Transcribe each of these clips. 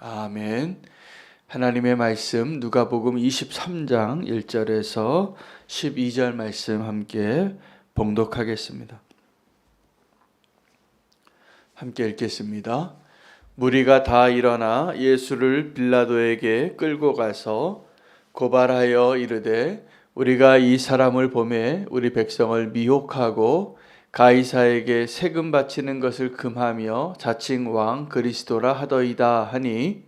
아멘. 하나님의 말씀 누가복음 23장 1절에서 12절 말씀 함께 봉독하겠습니다. 함께 읽겠습니다. 무리가 다 일어나 예수를 빌라도에게 끌고 가서 고발하여 이르되 우리가 이 사람을 보매 우리 백성을 미혹하고 가이사에게 세금 바치는 것을 금하며 자칭 왕 그리스도라 하더이다 하니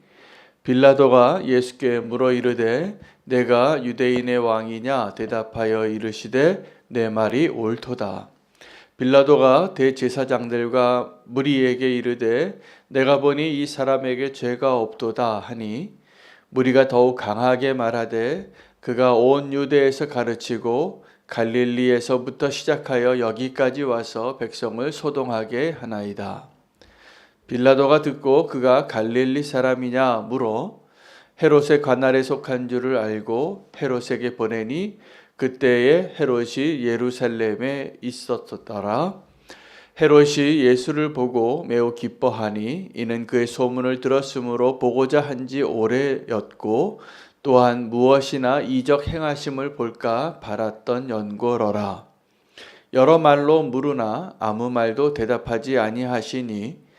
빌라도가 예수께 물어 이르되 내가 유대인의 왕이냐 대답하여 이르시되 내 말이 옳도다. 빌라도가 대제사장들과 무리에게 이르되 내가 보니 이 사람에게 죄가 없도다 하니 무리가 더욱 강하게 말하되 그가 온 유대에서 가르치고 갈릴리에서부터 시작하여 여기까지 와서 백성을 소동하게 하나이다. 빌라도가 듣고 그가 갈릴리 사람이냐 물어 헤롯의 관할에 속한 줄을 알고 헤롯에게 보내니 그때에 헤롯이 예루살렘에 있었더라. 헤롯이 예수를 보고 매우 기뻐하니 이는 그의 소문을 들었으므로 보고자 한지 오래였고 또한 무엇이나 이적 행하심을 볼까 바랐던 연고로라. 여러 말로 물으나 아무 말도 대답하지 아니하시니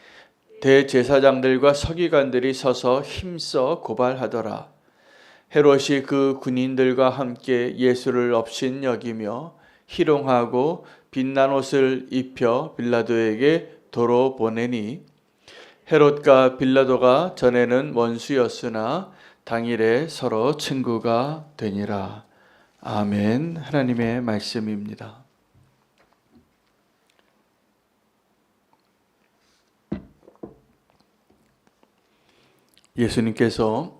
대제사장들과 서기관들이 서서 힘써 고발하더라. 헤롯이 그 군인들과 함께 예수를 업신여기며 희롱하고 빛난 옷을 입혀 빌라도에게 도로 보내니 헤롯과 빌라도가 전에는 원수였으나 당일에 서로 친구가 되니라. 아멘. 하나님의 말씀입니다. 예수님께서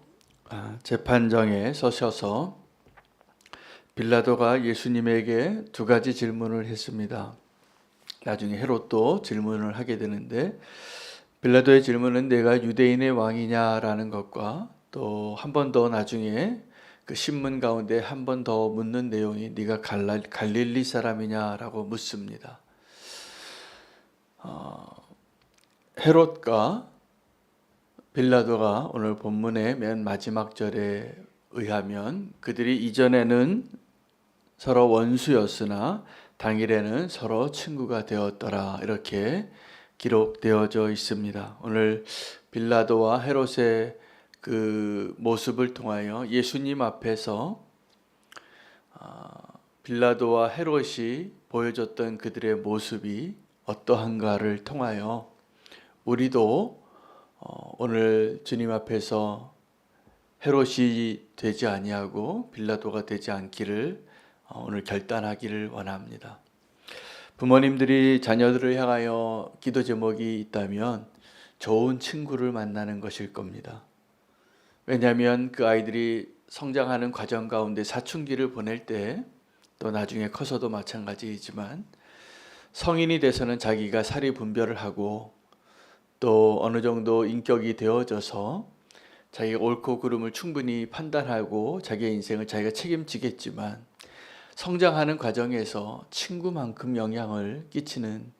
재판정에 서셔서 빌라도가 예수님에게 두 가지 질문을 했습니다. 나중에 헤롯도 질문을 하게 되는데 빌라도의 질문은 내가 유대인의 왕이냐라는 것과 또 한 번 더 나중에 그 신문 가운데 한 번 더 묻는 내용이 네가 갈릴리 사람이냐라고 묻습니다. 헤롯과 빌라도가 오늘 본문의 맨 마지막 절에 의하면 그들이 이전에는 서로 원수였으나 당일에는 서로 친구가 되었더라 이렇게 기록되어져 있습니다. 오늘 빌라도와 헤롯의 그 모습을 통하여 예수님 앞에서 빌라도와 헤롯이 보여줬던 그들의 모습이 어떠한가를 통하여 우리도 오늘 주님 앞에서 헤롯이 되지 아니하고 빌라도가 되지 않기를 오늘 결단하기를 원합니다. 부모님들이 자녀들을 향하여 기도 제목이 있다면 좋은 친구를 만나는 것일 겁니다. 왜냐하면 그 아이들이 성장하는 과정 가운데 사춘기를 보낼 때 또 나중에 커서도 마찬가지이지만 성인이 돼서는 자기가 사리 분별을 하고 또 어느 정도 인격이 되어져서 자기가 옳고 그름을 충분히 판단하고 자기의 인생을 자기가 책임지겠지만 성장하는 과정에서 친구만큼 영향을 끼치는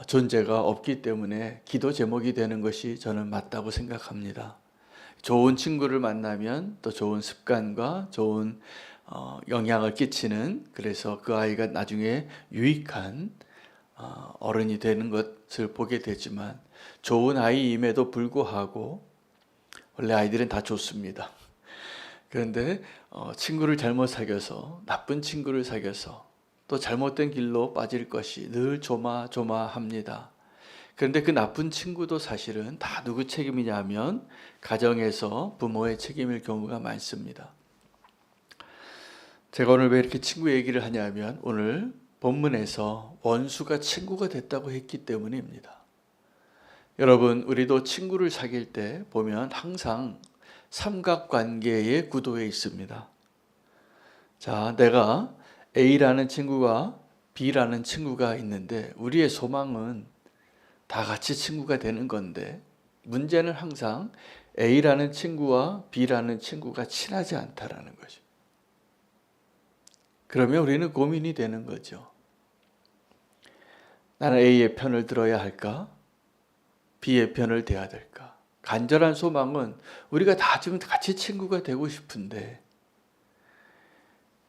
존재가 없기 때문에 기도 제목이 되는 것이 저는 맞다고 생각합니다. 좋은 친구를 만나면 또 좋은 습관과 좋은 영향을 끼치는, 그래서 그 아이가 나중에 유익한 어른이 되는 것을 보게 되지만 좋은 아이임에도 불구하고 원래 아이들은 다 좋습니다. 그런데 친구를 잘못 사귀어서 나쁜 친구를 사귀어서 또 잘못된 길로 빠질 것이 늘 조마조마합니다. 그런데 그 나쁜 친구도 사실은 다 누구 책임이냐 하면 가정에서 부모의 책임일 경우가 많습니다. 제가 오늘 왜 이렇게 친구 얘기를 하냐면 오늘 본문에서 원수가 친구가 됐다고 했기 때문입니다. 여러분, 우리도 친구를 사귈 때 보면 항상 삼각관계의 구도에 있습니다. 자, 내가 A라는 친구가 B라는 친구가 있는데 우리의 소망은 다 같이 친구가 되는 건데 문제는 항상 A라는 친구와 B라는 친구가 친하지 않다라는 거죠. 그러면 우리는 고민이 되는 거죠. 나는 A의 편을 들어야 할까? B의 편을 대야 될까? 간절한 소망은 우리가 다 지금 같이 친구가 되고 싶은데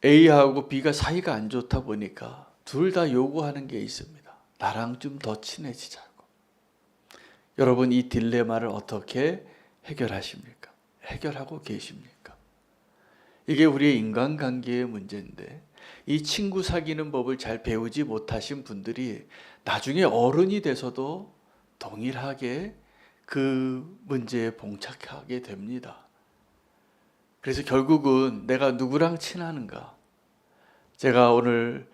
A하고 B가 사이가 안 좋다 보니까 둘 다 요구하는 게 있습니다. 나랑 좀 더 친해지자고. 여러분 이 딜레마를 어떻게 해결하십니까? 해결하고 계십니까? 이게 우리의 인간관계의 문제인데 이 친구 사귀는 법을 잘 배우지 못하신 분들이 나중에 어른이 돼서도 동일하게 그 문제에 봉착하게 됩니다. 그래서 결국은 내가 누구랑 친하는가? 제가 오늘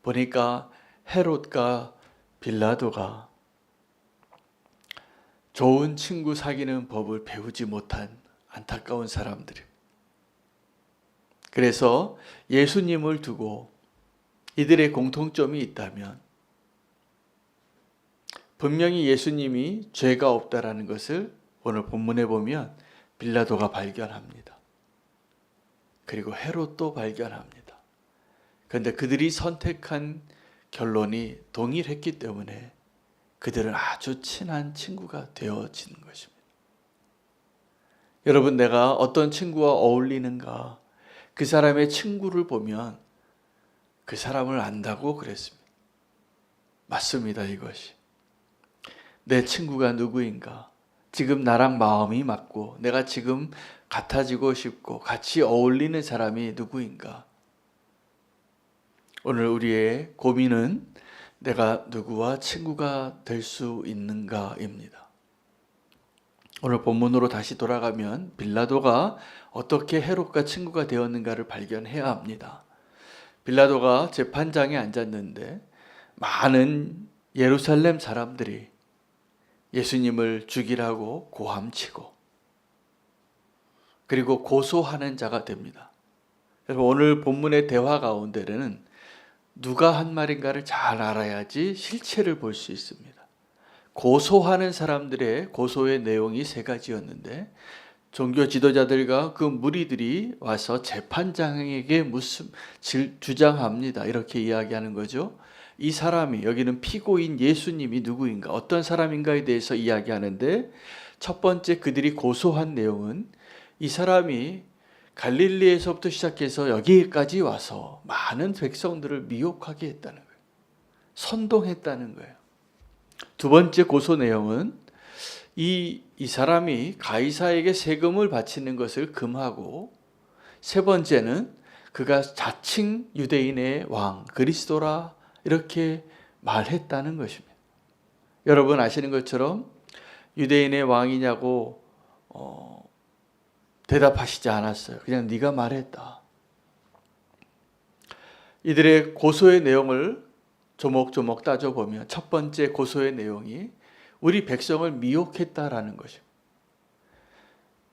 보니까 헤롯과 빌라도가 좋은 친구 사귀는 법을 배우지 못한 안타까운 사람들이. 그래서 예수님을 두고 이들의 공통점이 있다면 분명히 예수님이 죄가 없다라는 것을 오늘 본문에 보면 빌라도가 발견합니다. 그리고 헤롯도 발견합니다. 그런데 그들이 선택한 결론이 동일했기 때문에 그들은 아주 친한 친구가 되어지는 것입니다. 여러분, 내가 어떤 친구와 어울리는가, 그 사람의 친구를 보면 그 사람을 안다고 그랬습니다. 맞습니다, 이것이. 내 친구가 누구인가? 지금 나랑 마음이 맞고 내가 지금 같아지고 싶고 같이 어울리는 사람이 누구인가? 오늘 우리의 고민은 내가 누구와 친구가 될 수 있는가입니다. 오늘 본문으로 다시 돌아가면 빌라도가 어떻게 헤롯과 친구가 되었는가를 발견해야 합니다. 빌라도가 재판장에 앉았는데 많은 예루살렘 사람들이 예수님을 죽이라고 고함치고 그리고 고소하는 자가 됩니다. 여러분, 오늘 본문의 대화 가운데는 누가 한 말인가를 잘 알아야지 실체를 볼 수 있습니다. 고소하는 사람들의 고소의 내용이 세 가지였는데 종교 지도자들과 그 무리들이 와서 재판장에게 주장합니다. 이렇게 이야기하는 거죠. 이 사람이, 여기는 피고인 예수님이 누구인가, 어떤 사람인가에 대해서 이야기하는데 첫 번째 그들이 고소한 내용은 이 사람이 갈릴리에서부터 시작해서 여기까지 와서 많은 백성들을 미혹하게 했다는 거예요. 선동했다는 거예요. 두 번째 고소 내용은 이 사람이 가이사에게 세금을 바치는 것을 금하고, 세 번째는 그가 자칭 유대인의 왕 그리스도라 이렇게 말했다는 것입니다. 여러분 아시는 것처럼 유대인의 왕이냐고 대답하시지 않았어요. 그냥 네가 말했다. 이들의 고소의 내용을 조목조목 따져보면 첫 번째 고소의 내용이 우리 백성을 미혹했다라는 것입니다.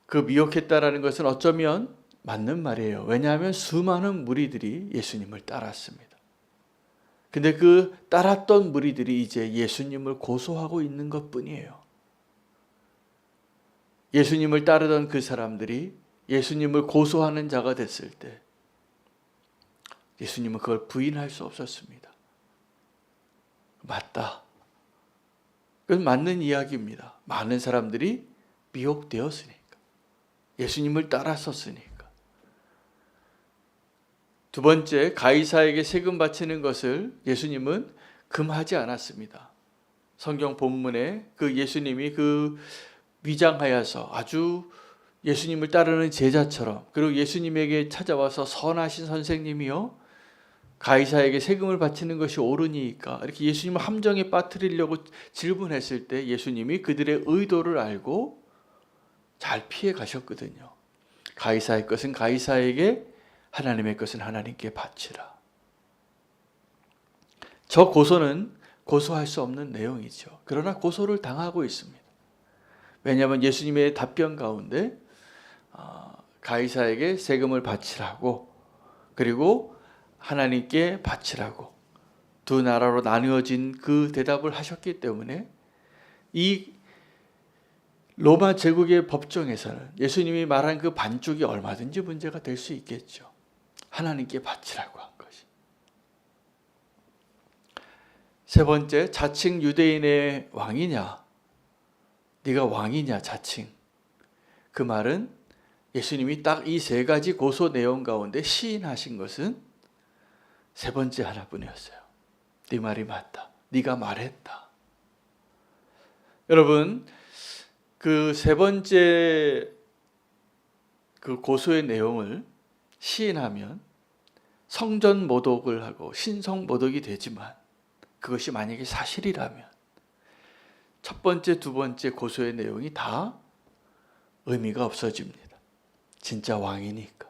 그 미혹했다라는 것은 어쩌면 맞는 말이에요. 왜냐하면 수많은 무리들이 예수님을 따랐습니다. 근데 그 따랐던 무리들이 이제 예수님을 고소하고 있는 것뿐이에요. 예수님을 따르던 그 사람들이 예수님을 고소하는 자가 됐을 때 예수님은 그걸 부인할 수 없었습니다. 맞다. 그건 맞는 이야기입니다. 많은 사람들이 미혹되었으니까. 예수님을 따랐었으니까. 두 번째, 가이사에게 세금 바치는 것을 예수님은 금하지 않았습니다. 성경 본문에 그 예수님이 그 위장하여서 아주 예수님을 따르는 제자처럼, 그리고 예수님에게 찾아와서 선하신 선생님이요, 가이사에게 세금을 바치는 것이 옳으니까 이렇게 예수님을 함정에 빠뜨리려고 질문했을 때 예수님이 그들의 의도를 알고 잘 피해 가셨거든요. 가이사의 것은 가이사에게, 하나님의 것은 하나님께 바치라. 저 고소는 고소할 수 없는 내용이죠. 그러나 고소를 당하고 있습니다. 왜냐하면 예수님의 답변 가운데 가이사에게 세금을 바치라고, 그리고 하나님께 바치라고 두 나라로 나누어진 그 대답을 하셨기 때문에 이 로마 제국의 법정에서는 예수님이 말한 그 반쪽이 얼마든지 문제가 될 수 있겠죠. 하나님께 바치라고 한 것이. 세 번째, 자칭 유대인의 왕이냐? 네가 왕이냐 자칭. 그 말은 예수님이 딱 이 세 가지 고소 내용 가운데 시인하신 것은 세 번째 하나뿐이었어요. 네 말이 맞다. 네가 말했다. 여러분, 그 세 번째 그 고소의 내용을 시인하면 성전 모독을 하고 신성 모독이 되지만, 그것이 만약에 사실이라면 첫 번째, 두 번째 고소의 내용이 다 의미가 없어집니다. 진짜 왕이니까.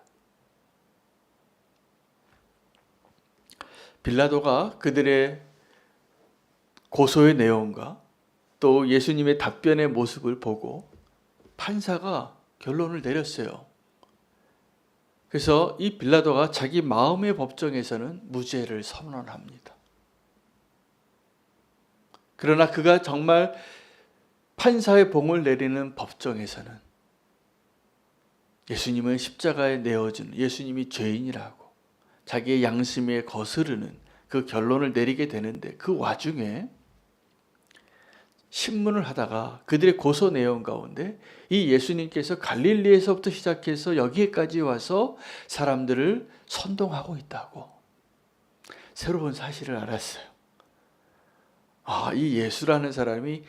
빌라도가 그들의 고소의 내용과 또 예수님의 답변의 모습을 보고 판사가 결론을 내렸어요. 그래서 이 빌라도가 자기 마음의 법정에서는 무죄를 선언합니다. 그러나 그가 정말 판사의 봉을 내리는 법정에서는 예수님은 십자가에 내어주는, 예수님이 죄인이라고 자기의 양심에 거스르는 그 결론을 내리게 되는데, 그 와중에 신문을 하다가 그들의 고소 내용 가운데 이 예수님께서 갈릴리에서부터 시작해서 여기에까지 와서 사람들을 선동하고 있다고 새로운 사실을 알았어요. 아, 이 예수라는 사람이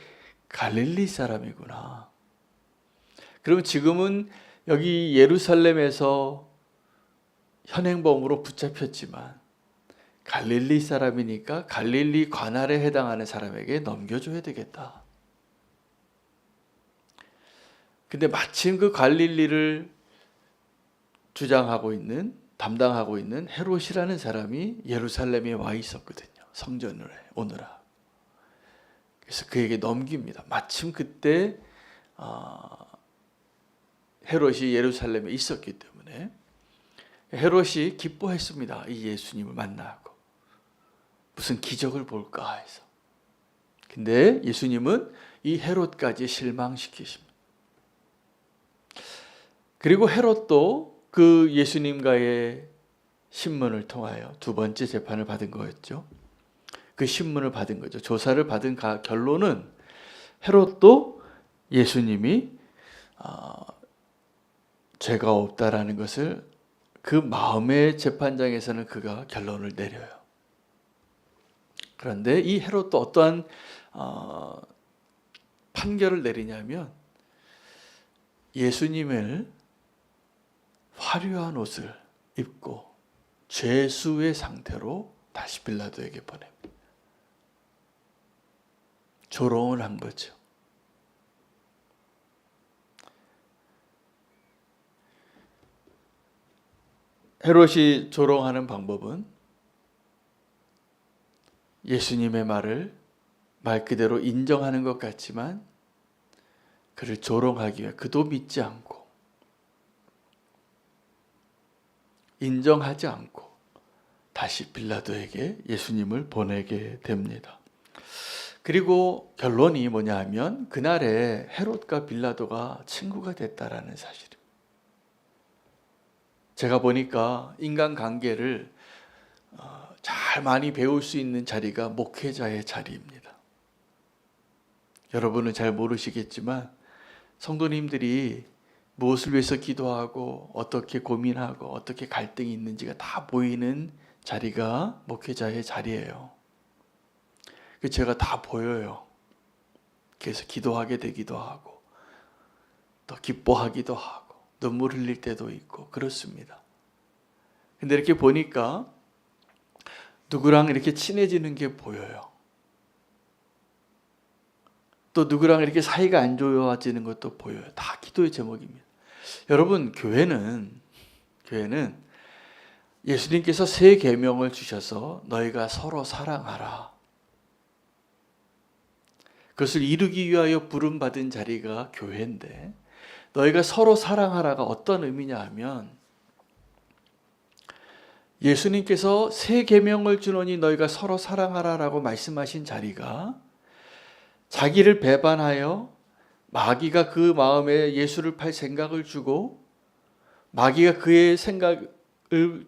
갈릴리 사람이구나. 그럼 지금은 여기 예루살렘에서 현행범으로 붙잡혔지만 갈릴리 사람이니까 갈릴리 관할에 해당하는 사람에게 넘겨줘야 되겠다. 근데 마침 그 갈릴리를 담당하고 있는 헤롯이라는 사람이 예루살렘에 와 있었거든요. 성전을 오느라. 그래서 그에게 넘깁니다. 마침 그때 헤롯이 예루살렘에 있었기 때문에 헤롯이 기뻐했습니다. 이 예수님을 만나고 무슨 기적을 볼까 해서. 근데 예수님은 이 헤롯까지 실망시키십니다. 그리고 헤롯도 그 예수님과의 신문을 통하여 두 번째 재판을 받은 거였죠. 그 신문을 받은 거죠. 조사를 받은 결론은 헤롯도 예수님이 죄가 없다라는 것을 그 마음의 재판장에서는 그가 결론을 내려요. 그런데 이 헤롯도 어떠한 판결을 내리냐면 예수님을 화려한 옷을 입고 죄수의 상태로 다시 빌라도에게 보냅니다. 조롱을 한 거죠. 헤롯이 조롱하는 방법은 예수님의 말을 말 그대로 인정하는 것 같지만 그를 조롱하기 위해 그도 믿지 않고 인정하지 않고 다시 빌라도에게 예수님을 보내게 됩니다. 그리고 결론이 뭐냐 하면 그날에 헤롯과 빌라도가 친구가 됐다라는 사실입니다. 제가 보니까 인간관계를 잘 많이 배울 수 있는 자리가 목회자의 자리입니다. 여러분은 잘 모르시겠지만 성도님들이 무엇을 위해서 기도하고 어떻게 고민하고 어떻게 갈등이 있는지가 다 보이는 자리가 목회자의 자리예요. 제가 다 보여요. 그래서 기도하게 되기도 하고 또 기뻐하기도 하고 눈물 흘릴 때도 있고 그렇습니다. 근데 이렇게 보니까 누구랑 이렇게 친해지는 게 보여요. 또 누구랑 이렇게 사이가 안 좋아지는 것도 보여요. 다 기도의 제목입니다. 여러분, 교회는 예수님께서 세 계명을 주셔서 너희가 서로 사랑하라. 그것을 이루기 위하여 부름받은 자리가 교회인데, 너희가 서로 사랑하라가 어떤 의미냐 하면 예수님께서 세 계명을 주노니 너희가 서로 사랑하라라고 말씀하신 자리가 자기를 배반하여 마귀가 그 마음에 예수를 팔 생각을 주고 마귀가 그의 생각을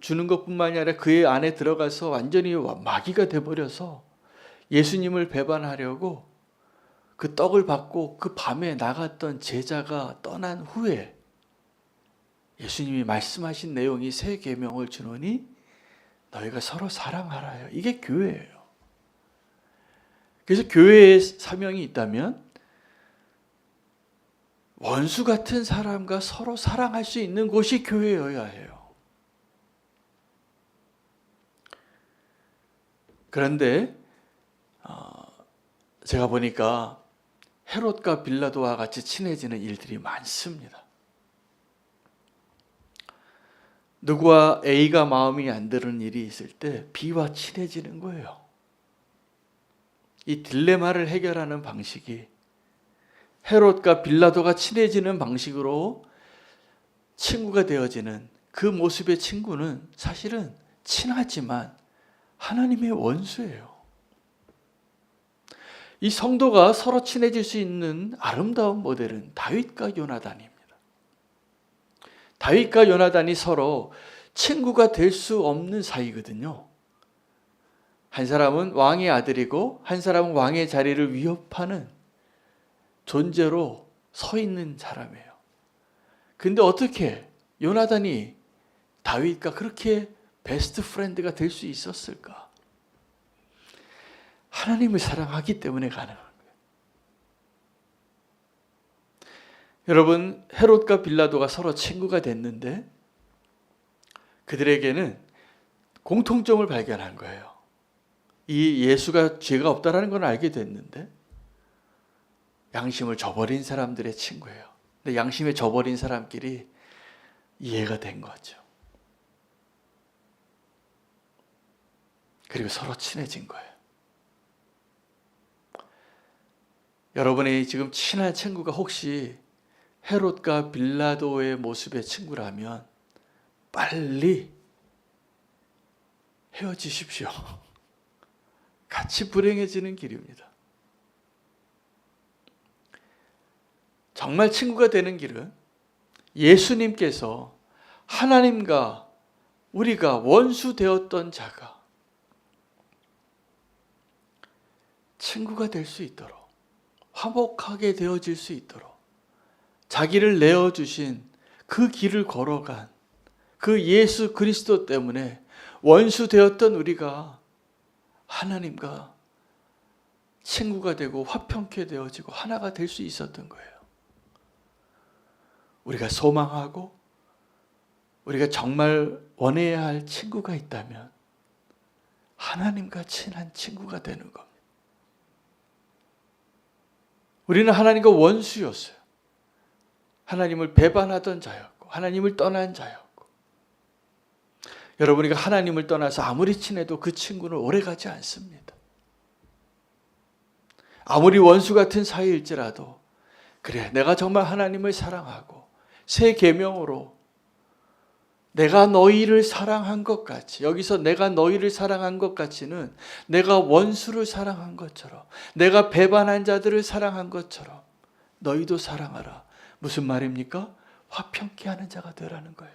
주는 것뿐만이 아니라 그의 안에 들어가서 완전히 마귀가 돼버려서 예수님을 배반하려고 그 떡을 받고 그 밤에 나갔던 제자가 떠난 후에 예수님이 말씀하신 내용이 새 계명을 주노니 너희가 서로 사랑하라요. 이게 교회예요. 그래서 교회의 사명이 있다면 원수 같은 사람과 서로 사랑할 수 있는 곳이 교회여야 해요. 그런데 제가 보니까 헤롯과 빌라도와 같이 친해지는 일들이 많습니다. 누구와 A가 마음이 안 드는 일이 있을 때 B와 친해지는 거예요. 이 딜레마를 해결하는 방식이 헤롯과 빌라도가 친해지는 방식으로 친구가 되어지는 그 모습의 친구는 사실은 친하지만 하나님의 원수예요. 이 성도가 서로 친해질 수 있는 아름다운 모델은 다윗과 요나단입니다. 다윗과 요나단이 서로 친구가 될 수 없는 사이거든요. 한 사람은 왕의 아들이고 한 사람은 왕의 자리를 위협하는 존재로 서 있는 사람이에요. 근데 어떻게 요나단이 다윗과 그렇게 베스트 프렌드가 될 수 있었을까? 하나님을 사랑하기 때문에 가능한 거예요. 여러분, 헤롯과 빌라도가 서로 친구가 됐는데 그들에게는 공통점을 발견한 거예요. 이 예수가 죄가 없다라는 건 알게 됐는데 양심을 저버린 사람들의 친구예요. 근데 양심에 저버린 사람끼리 이해가 된 거죠. 그리고 서로 친해진 거예요. 여러분이 지금 친한 친구가 혹시 헤롯과 빌라도의 모습의 친구라면 빨리 헤어지십시오. 같이 불행해지는 길입니다. 정말 친구가 되는 길은 예수님께서 하나님과 우리가 원수 되었던 자가 친구가 될 수 있도록 화목하게 되어질 수 있도록 자기를 내어주신 그 길을 걸어간 그 예수 그리스도 때문에 원수 되었던 우리가 하나님과 친구가 되고 화평케 되어지고 하나가 될 수 있었던 거예요. 우리가 소망하고 우리가 정말 원해야 할 친구가 있다면 하나님과 친한 친구가 되는 겁니다. 우리는 하나님과 원수였어요. 하나님을 배반하던 자였고 하나님을 떠난 자였고 여러분이 하나님을 떠나서 아무리 친해도 그 친구는 오래가지 않습니다. 아무리 원수 같은 사이일지라도 그래 내가 정말 하나님을 사랑하고 새 계명으로 내가 너희를 사랑한 것 같이 여기서 내가 너희를 사랑한 것 같이는 내가 원수를 사랑한 것처럼 내가 배반한 자들을 사랑한 것처럼 너희도 사랑하라. 무슨 말입니까? 화평케 하는 자가 되라는 거예요.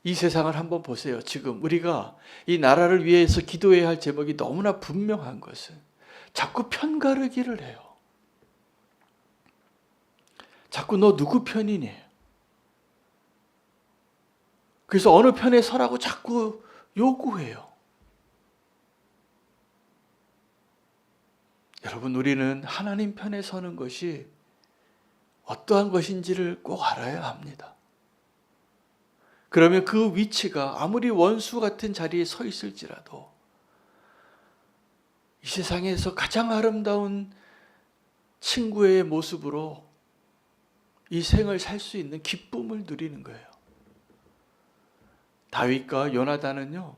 이 세상을 한번 보세요. 지금 우리가 이 나라를 위해서 기도해야 할 제목이 너무나 분명한 것은 자꾸 편가르기를 해요. 자꾸 너 누구 편이니? 그래서 어느 편에 서라고 자꾸 요구해요. 여러분, 우리는 하나님 편에 서는 것이 어떠한 것인지를 꼭 알아야 합니다. 그러면 그 위치가 아무리 원수 같은 자리에 서 있을지라도 이 세상에서 가장 아름다운 친구의 모습으로 이 생을 살 수 있는 기쁨을 누리는 거예요. 다윗과 요나단은요,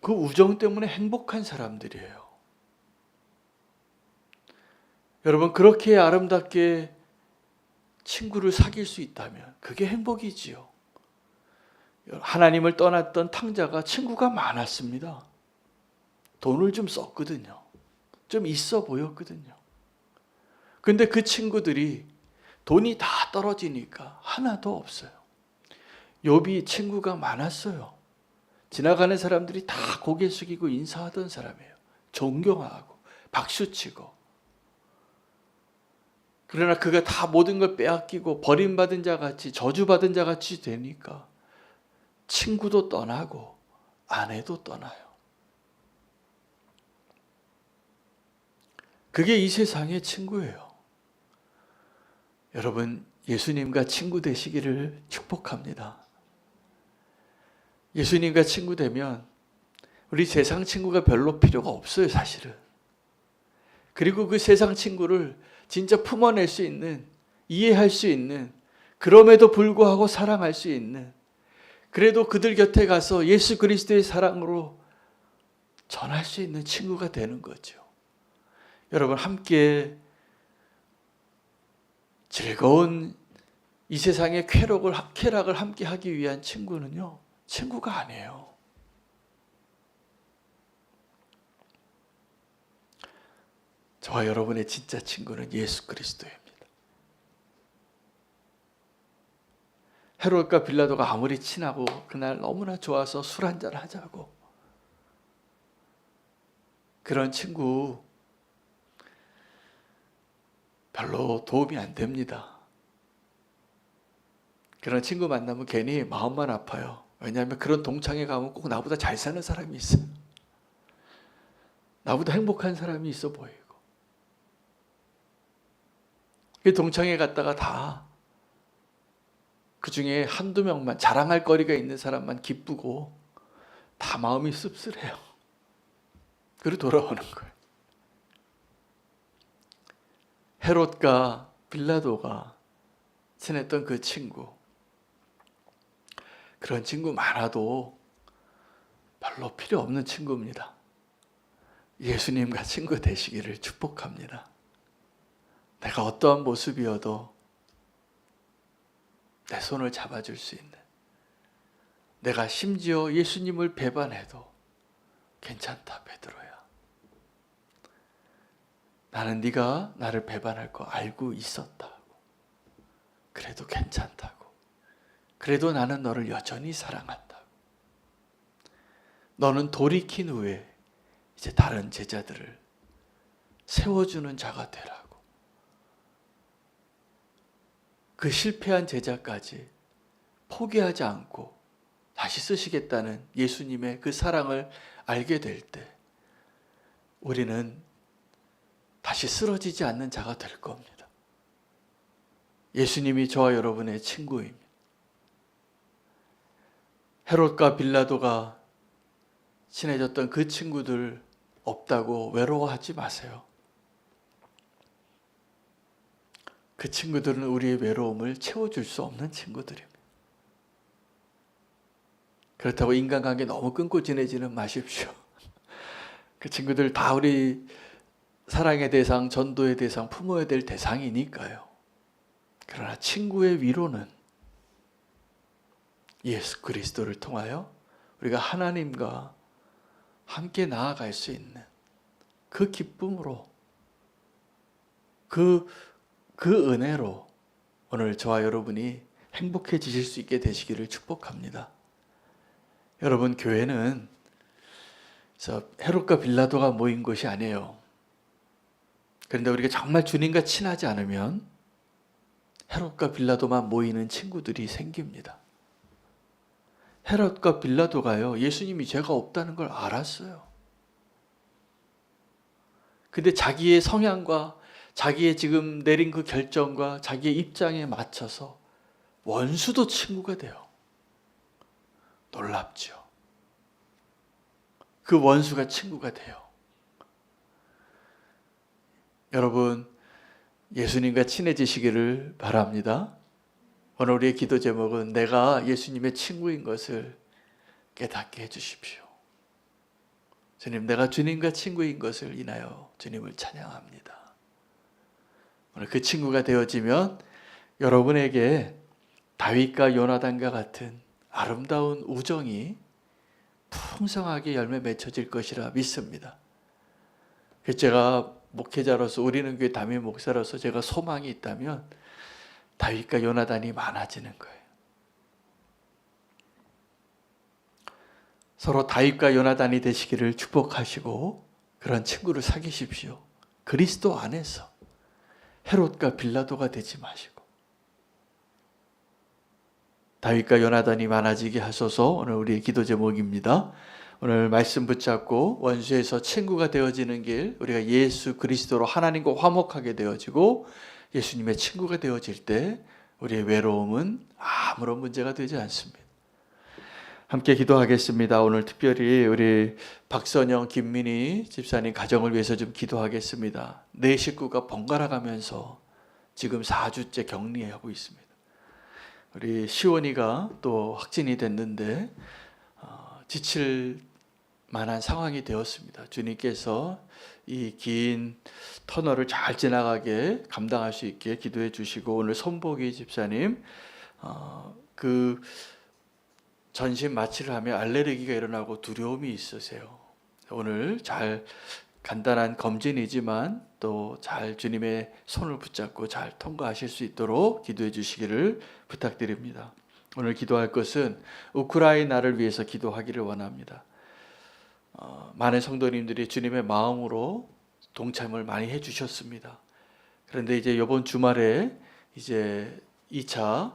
그 우정 때문에 행복한 사람들이에요. 여러분, 그렇게 아름답게 친구를 사귈 수 있다면 그게 행복이지요. 하나님을 떠났던 탕자가 친구가 많았습니다. 돈을 좀 썼거든요. 좀 있어 보였거든요. 근데 그 친구들이 돈이 다 떨어지니까 하나도 없어요. 욥이 친구가 많았어요. 지나가는 사람들이 다 고개 숙이고 인사하던 사람이에요. 존경하고 박수치고, 그러나 그가 다 모든 걸 빼앗기고 버림받은 자같이 저주받은 자같이 되니까 친구도 떠나고 아내도 떠나요. 그게 이 세상의 친구예요. 여러분, 예수님과 친구 되시기를 축복합니다. 예수님과 친구 되면 우리 세상 친구가 별로 필요가 없어요, 사실은. 그리고 그 세상 친구를 진짜 품어낼 수 있는, 이해할 수 있는, 그럼에도 불구하고 사랑할 수 있는, 그래도 그들 곁에 가서 예수 그리스도의 사랑으로 전할 수 있는 친구가 되는 거죠. 여러분, 함께 즐거운 이 세상의 쾌락을 함께 하기 위한 친구는요, 친구가 아니에요. 저와 여러분의 진짜 친구는 예수 그리스도입니다. 헤롯과 빌라도가 아무리 친하고 그날 너무나 좋아서 술 한잔 하자고, 그런 친구 별로 도움이 안 됩니다. 그런 친구 만나면 괜히 마음만 아파요. 왜냐하면 그런 동창회 가면 꼭 나보다 잘 사는 사람이 있어요. 나보다 행복한 사람이 있어 보이고, 그 동창회 갔다가 다 그 중에 한두 명만, 자랑할 거리가 있는 사람만 기쁘고 다 마음이 씁쓸해요. 그리고 돌아오는 거예요. 헤롯과 빌라도가 친했던 그 친구, 그런 친구 많아도 별로 필요 없는 친구입니다. 예수님과 친구 되시기를 축복합니다. 내가 어떠한 모습이어도 내 손을 잡아줄 수 있는, 내가 심지어 예수님을 배반해도 괜찮다, 베드로야. 나는 네가 나를 배반할 거 알고 있었다고. 그래도 괜찮다고. 그래도 나는 너를 여전히 사랑한다고. 너는 돌이킨 후에 이제 다른 제자들을 세워주는 자가 되라고. 그 실패한 제자까지 포기하지 않고 다시 쓰시겠다는 예수님의 그 사랑을 알게 될 때 우리는 다시 쓰러지지 않는 자가 될 겁니다. 예수님이 저와 여러분의 친구입니다. 헤롯과 빌라도가 친해졌던 그 친구들 없다고 외로워하지 마세요. 그 친구들은 우리의 외로움을 채워줄 수 없는 친구들입니다. 그렇다고 인간관계 너무 끊고 지내지는 마십시오. 그 친구들 다 우리 사랑의 대상, 전도의 대상, 품어야 될 대상이니까요. 그러나 친구의 위로는 예수 그리스도를 통하여 우리가 하나님과 함께 나아갈 수 있는 그 기쁨으로, 그 은혜로 오늘 저와 여러분이 행복해지실 수 있게 되시기를 축복합니다. 여러분, 교회는 헤롯과 빌라도가 모인 것이 아니에요. 그런데 우리가 정말 주님과 친하지 않으면 헤롯과 빌라도만 모이는 친구들이 생깁니다. 헤롯과 빌라도가요, 예수님이 죄가 없다는 걸 알았어요. 근데 자기의 성향과 자기의 지금 내린 그 결정과 자기의 입장에 맞춰서 원수도 친구가 돼요. 놀랍죠. 그 원수가 친구가 돼요. 여러분, 예수님과 친해지시기를 바랍니다. 오늘 우리의 기도 제목은 내가 예수님의 친구인 것을 깨닫게 해주십시오. 주님, 내가 주님과 친구인 것을 인하여 주님을 찬양합니다. 오늘 그 친구가 되어지면 여러분에게 다윗과 요나단과 같은 아름다운 우정이 풍성하게 열매 맺혀질 것이라 믿습니다. 제가 목회자로서, 우리는 교회 담임 목사로서 제가 소망이 있다면 다윗과 요나단이 많아지는 거예요. 서로 다윗과 요나단이 되시기를 축복하시고 그런 친구를 사귀십시오. 그리스도 안에서 헤롯과 빌라도가 되지 마시고. 다윗과 요나단이 많아지게 하소서. 오늘 우리의 기도 제목입니다. 오늘 말씀 붙잡고 원수에서 친구가 되어지는 길, 우리가 예수 그리스도로 하나님과 화목하게 되어지고 예수님의 친구가 되어질 때 우리의 외로움은 아무런 문제가 되지 않습니다. 함께 기도하겠습니다. 오늘 특별히 우리 박선영, 김민희 집사님 가정을 위해서 좀 기도하겠습니다. 네 식구가 번갈아 가면서 지금 4주째 격리하고 있습니다. 우리 시원이가 또 확진이 됐는데 지칠 만한 상황이 되었습니다. 주님께서 이 긴 터널을 잘 지나가게 감당할 수 있게 기도해 주시고, 오늘 손복희 집사님 그 전신 마취를 하며 알레르기가 일어나고 두려움이 있으세요. 오늘 잘 간단한 검진이지만 또 잘 주님의 손을 붙잡고 잘 통과하실 수 있도록 기도해 주시기를 부탁드립니다. 오늘 기도할 것은 우크라이나를 위해서 기도하기를 원합니다. 많은 성도님들이 주님의 마음으로 동참을 많이 해주셨습니다. 그런데 이제 이번 주말에 이제 2차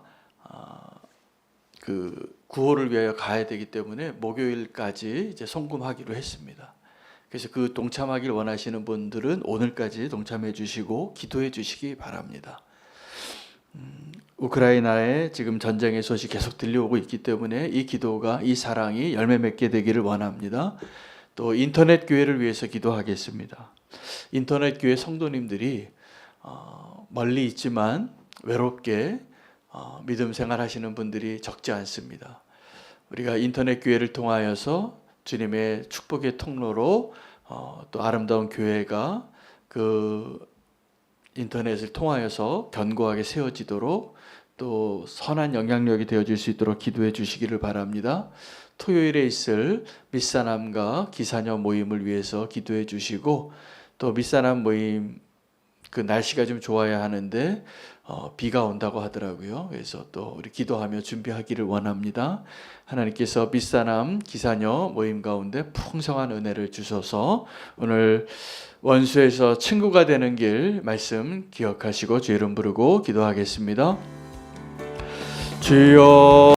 그 구호를 위하여 가야 되기 때문에 목요일까지 이제 송금하기로 했습니다. 그래서 그 동참하길 원하시는 분들은 오늘까지 동참해 주시고 기도해 주시기 바랍니다. 우크라이나에 지금 전쟁의 소식 계속 들려오고 있기 때문에 이 기도가, 이 사랑이 열매 맺게 되기를 원합니다. 또 인터넷 교회를 위해서 기도하겠습니다. 인터넷 교회 성도님들이 멀리 있지만 외롭게 믿음 생활하시는 분들이 적지 않습니다. 우리가 인터넷 교회를 통하여서 주님의 축복의 통로로 또 아름다운 교회가 그 인터넷을 통하여서 견고하게 세워지도록 또 선한 영향력이 되어질 수 있도록 기도해 주시기를 바랍니다. 토요일에 있을 밑사람과 기사녀 모임을 위해서 기도해 주시고, 또 밑사람 모임 그 날씨가 좀 좋아야 하는데 비가 온다고 하더라고요. 그래서 또 우리 기도하며 준비하기를 원합니다. 하나님께서 밑사람 기사녀 모임 가운데 풍성한 은혜를 주셔서 오늘 원수에서 친구가 되는 길 말씀 기억하시고 주 이름 부르고 기도하겠습니다. 주여